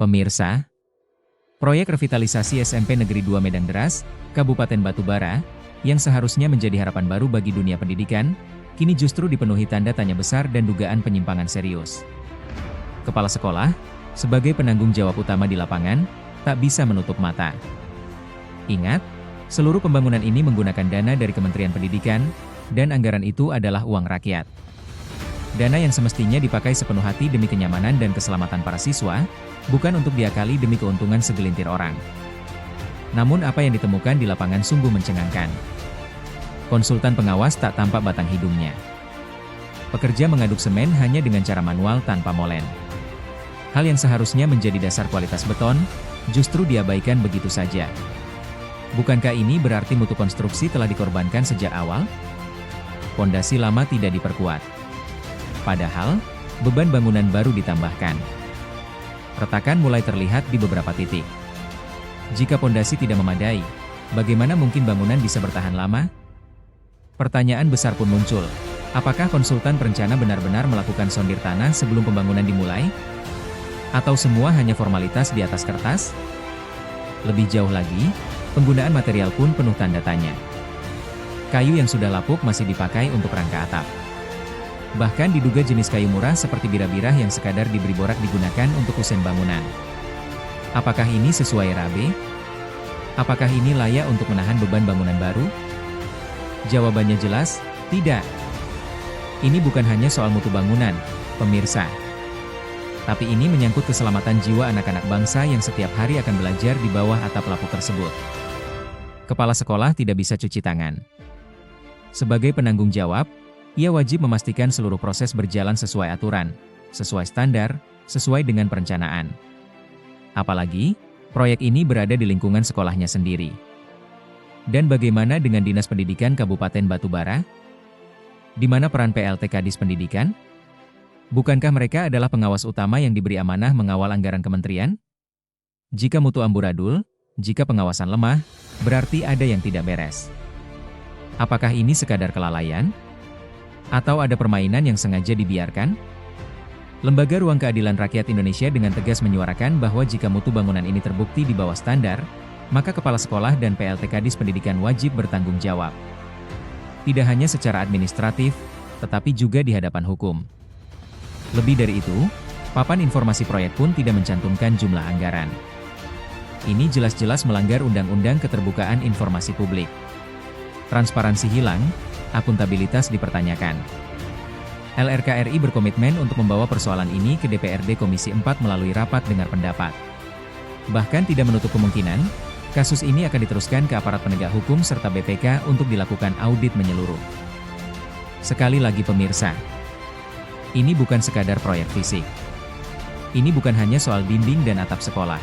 Pemirsa, proyek revitalisasi SMP Negeri 2 Medang Deras, Kabupaten Batubara, yang seharusnya menjadi harapan baru bagi dunia pendidikan, kini justru dipenuhi tanda tanya besar dan dugaan penyimpangan serius. Kepala sekolah, sebagai penanggung jawab utama di lapangan, tak bisa menutup mata. Ingat, seluruh pembangunan ini menggunakan dana dari Kementerian Pendidikan, dan anggaran itu adalah uang rakyat. Dana yang semestinya dipakai sepenuh hati demi kenyamanan dan keselamatan para siswa, bukan untuk diakali demi keuntungan segelintir orang. Namun apa yang ditemukan di lapangan sungguh mencengangkan. Konsultan pengawas tak tampak batang hidungnya. Pekerja mengaduk semen hanya dengan cara manual tanpa molen. Hal yang seharusnya menjadi dasar kualitas beton, justru diabaikan begitu saja. Bukankah ini berarti mutu konstruksi telah dikorbankan sejak awal? Pondasi lama tidak diperkuat. Padahal, beban bangunan baru ditambahkan. Retakan mulai terlihat di beberapa titik. Jika pondasi tidak memadai, bagaimana mungkin bangunan bisa bertahan lama? Pertanyaan besar pun muncul. Apakah konsultan perencana benar-benar melakukan sondir tanah sebelum pembangunan dimulai? Atau semua hanya formalitas di atas kertas? Lebih jauh lagi, penggunaan material pun penuh tanda tanya. Kayu yang sudah lapuk masih dipakai untuk rangka atap. Bahkan diduga jenis kayu murah seperti birah-birah yang sekadar diberi borak digunakan untuk kusen bangunan. Apakah ini sesuai RAB? Apakah ini layak untuk menahan beban bangunan baru? Jawabannya jelas, tidak. Ini bukan hanya soal mutu bangunan, pemirsa. Tapi ini menyangkut keselamatan jiwa anak-anak bangsa yang setiap hari akan belajar di bawah atap lapuk tersebut. Kepala sekolah tidak bisa cuci tangan. Sebagai penanggung jawab, ia wajib memastikan seluruh proses berjalan sesuai aturan, sesuai standar, sesuai dengan perencanaan. Apalagi, proyek ini berada di lingkungan sekolahnya sendiri. Dan bagaimana dengan Dinas Pendidikan Kabupaten Batubara? Di mana peran PLT Kadis Pendidikan? Bukankah mereka adalah pengawas utama yang diberi amanah mengawal anggaran kementerian? Jika mutu amburadul, jika pengawasan lemah, berarti ada yang tidak beres. Apakah ini sekadar kelalaian? Atau ada permainan yang sengaja dibiarkan? Lembaga Ruang Keadilan Rakyat Indonesia dengan tegas menyuarakan bahwa jika mutu bangunan ini terbukti di bawah standar, maka kepala sekolah dan PLT Kadis Pendidikan wajib bertanggung jawab. Tidak hanya secara administratif, tetapi juga di hadapan hukum. Lebih dari itu, papan informasi proyek pun tidak mencantumkan jumlah anggaran. Ini jelas-jelas melanggar Undang-Undang Keterbukaan Informasi Publik. Transparansi hilang, akuntabilitas dipertanyakan. LRKRI berkomitmen untuk membawa persoalan ini ke DPRD Komisi 4 melalui rapat dengar pendapat. Bahkan tidak menutup kemungkinan, kasus ini akan diteruskan ke aparat penegak hukum serta BPK untuk dilakukan audit menyeluruh. Sekali lagi pemirsa, ini bukan sekadar proyek fisik. Ini bukan hanya soal dinding dan atap sekolah.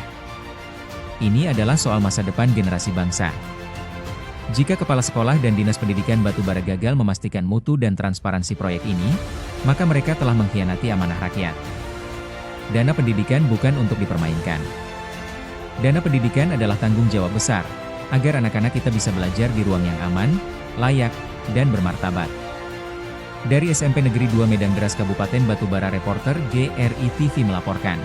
Ini adalah soal masa depan generasi bangsa. Jika Kepala Sekolah dan Dinas Pendidikan Batubara gagal memastikan mutu dan transparansi proyek ini, maka mereka telah mengkhianati amanah rakyat. Dana pendidikan bukan untuk dipermainkan. Dana pendidikan adalah tanggung jawab besar, agar anak-anak kita bisa belajar di ruang yang aman, layak, dan bermartabat. Dari SMP Negeri 2 Medang Deras Kabupaten Batubara, reporter GRI TV melaporkan.